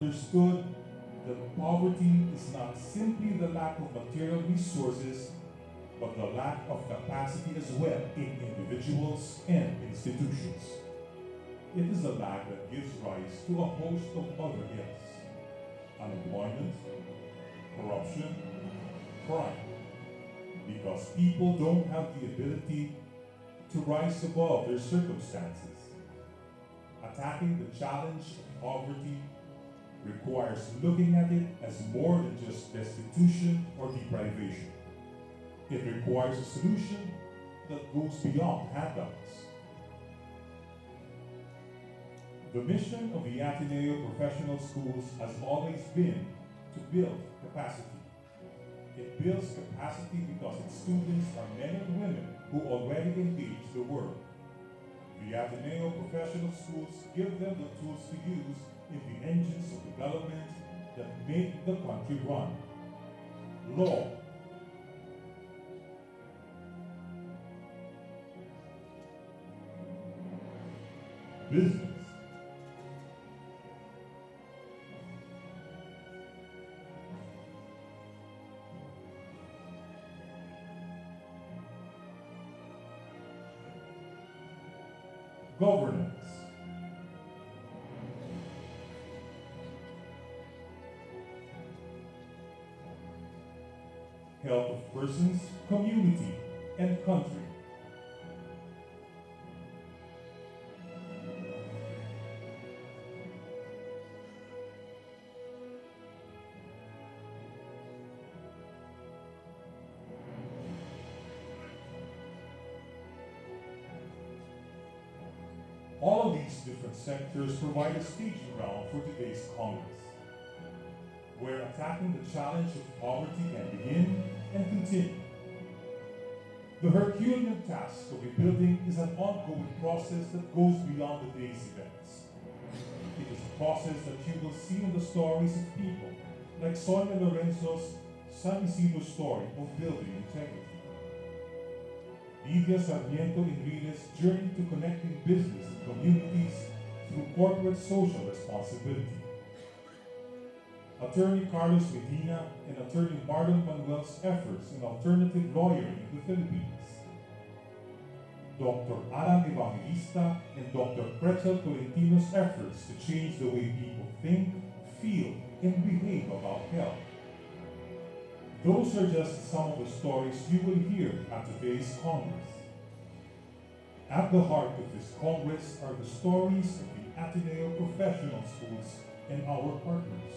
understood that poverty is not simply the lack of material resources, but the lack of capacity as well in individuals and institutions. It is a lack that gives rise to a host of other ills: unemployment, corruption, crime, because people don't have the ability to rise above their circumstances. Attacking the challenge of poverty requires looking at it as more than just destitution or deprivation. It requires a solution that goes beyond handouts. The mission of the Ateneo Professional Schools has always been to build capacity. It builds capacity because its students are men and women who already engage the world. The Ateneo Professional Schools give them the tools to use in the engines of development that make the country run. Law, business, governance, health of persons, community, and country. All of these different sectors provide a staging ground for today's Congress, where attacking the challenge of poverty can begin and continue. The Herculean task of rebuilding is an ongoing process that goes beyond the day's events. It is a process that you will see in the stories of people like Sonia Lorenzo's San Isidro story of building integrity. Lidia Sarmiento Enriquez's journey to connecting business and communities through corporate social responsibility. Attorney Carlos Medina and Attorney Marlon Manuel's efforts in alternative lawyering in the Philippines. Dr. Alan Evangelista and Dr. Pretzel Tolentino's efforts to change the way people think, feel, and behave about health. Those are just some of the stories you will hear at today's Congress. At the heart of this Congress are the stories of the Ateneo Professional Schools and our partners.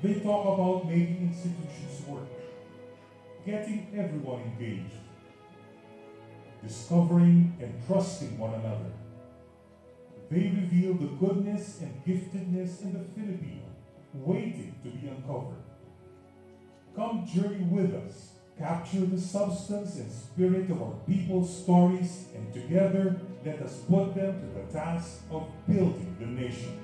They talk about making institutions work, getting everyone engaged, discovering and trusting one another. They reveal the goodness and giftedness in the Filipino, waiting to be uncovered. Come journey with us, capture the substance and spirit of our people's stories, and together let us put them to the task of building the nation.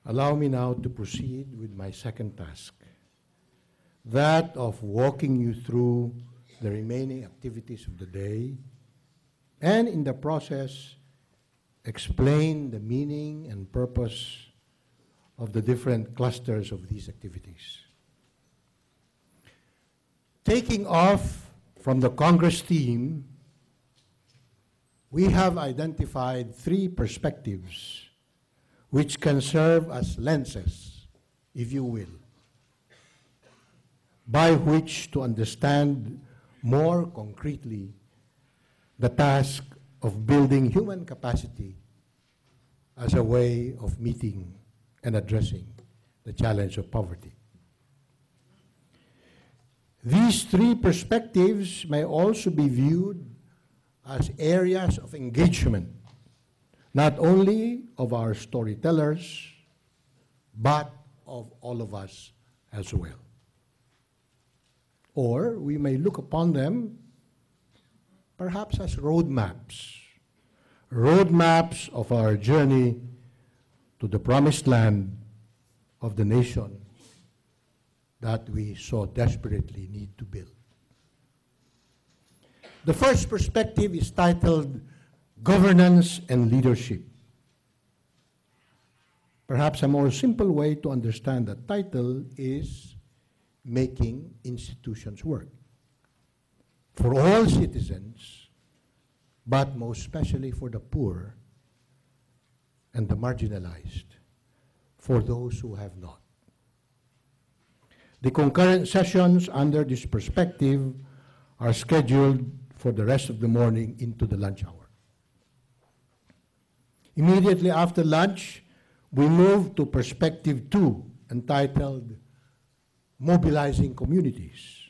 Allow me now to proceed with my second task, that of walking you through the remaining activities of the day, and in the process, explain the meaning and purpose of the different clusters of these activities. Taking off from the Congress theme, we have identified three perspectives which can serve as lenses, if you will, by which to understand more concretely the task of building human capacity as a way of meeting and addressing the challenge of poverty. These three perspectives may also be viewed as areas of engagement, not only of our storytellers, but of all of us as well. Or we may look upon them perhaps as roadmaps of our journey to the promised land of the nation that we so desperately need to build. The first perspective is titled Governance and Leadership. Perhaps a more simple way to understand the title is Making Institutions Work for all citizens, but most especially for the poor and the marginalized, for those who have not. The concurrent sessions under this perspective are scheduled for the rest of the morning into the lunch hour. Immediately after lunch, we move to perspective 2, entitled Mobilizing Communities,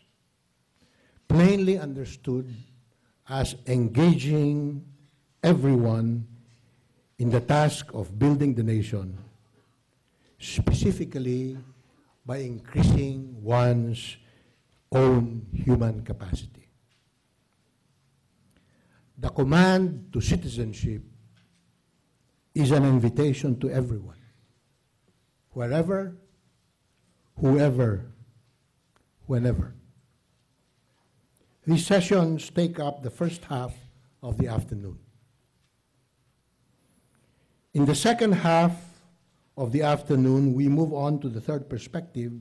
plainly understood as engaging everyone in the task of building the nation, specifically by increasing one's own human capacity. The command to citizenship is an invitation to everyone, wherever, whoever, whenever. These sessions take up the first half of the afternoon. In the second half of the afternoon, we move on to the third perspective,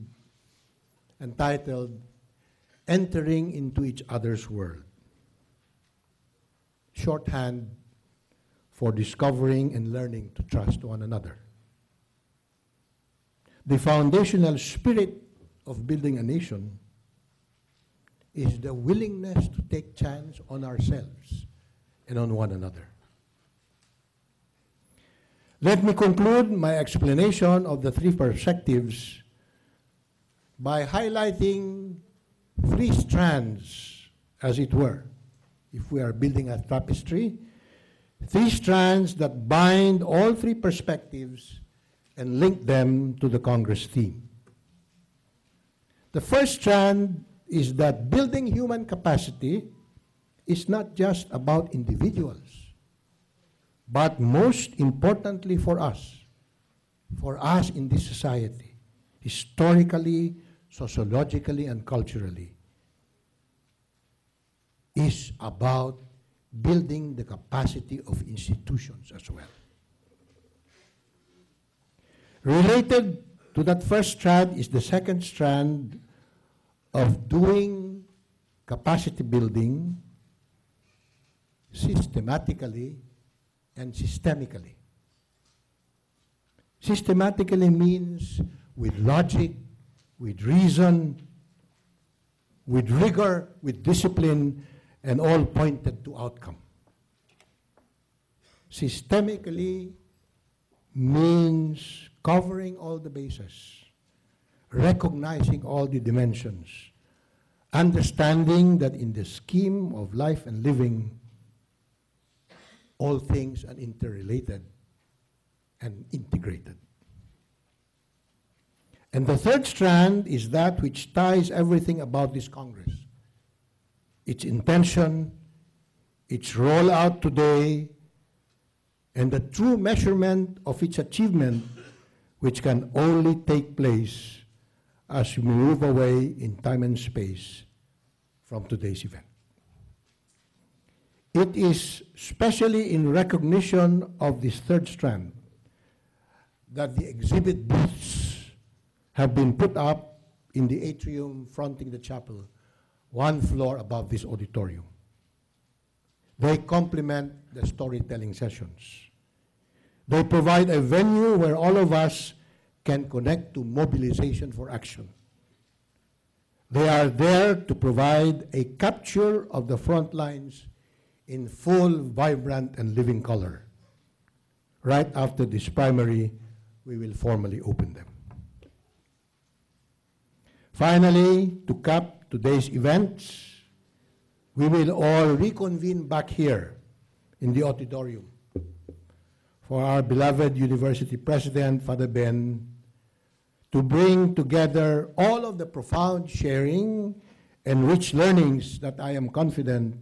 entitled Entering into Each Other's World, shorthand for discovering and learning to trust one another. The foundational spirit of building a nation is the willingness to take chance on ourselves and on one another. Let me conclude my explanation of the three perspectives by highlighting three strands, as it were, if we are building a tapestry, three strands that bind all three perspectives and link them to the Congress theme. The first strand is that building human capacity is not just about individuals, but most importantly for us in this society, historically, sociologically, and culturally, is about building the capacity of institutions as well. Related to that first strand is the second strand of doing capacity building systematically and systemically. Systematically means with logic, with reason, with rigor, with discipline, and all pointed to outcome. Systemically means covering all the bases, recognizing all the dimensions, understanding that in the scheme of life and living, all things are interrelated and integrated. And the third strand is that which ties everything about this Congress. Its intention, its rollout today, and the true measurement of its achievement, which can only take place as we move away in time and space from today's event. It is especially in recognition of this third strand that the exhibit booths have been put up in the atrium fronting the chapel, one floor above this auditorium. They complement the storytelling sessions. They provide a venue where all of us can connect to mobilization for action. They are there to provide a capture of the front lines in full, vibrant, and living color. Right after this primary, we will formally open them. Finally, to cap today's events, we will all reconvene back here in the auditorium for our beloved University President, Father Ben, to bring together all of the profound sharing and rich learnings that I am confident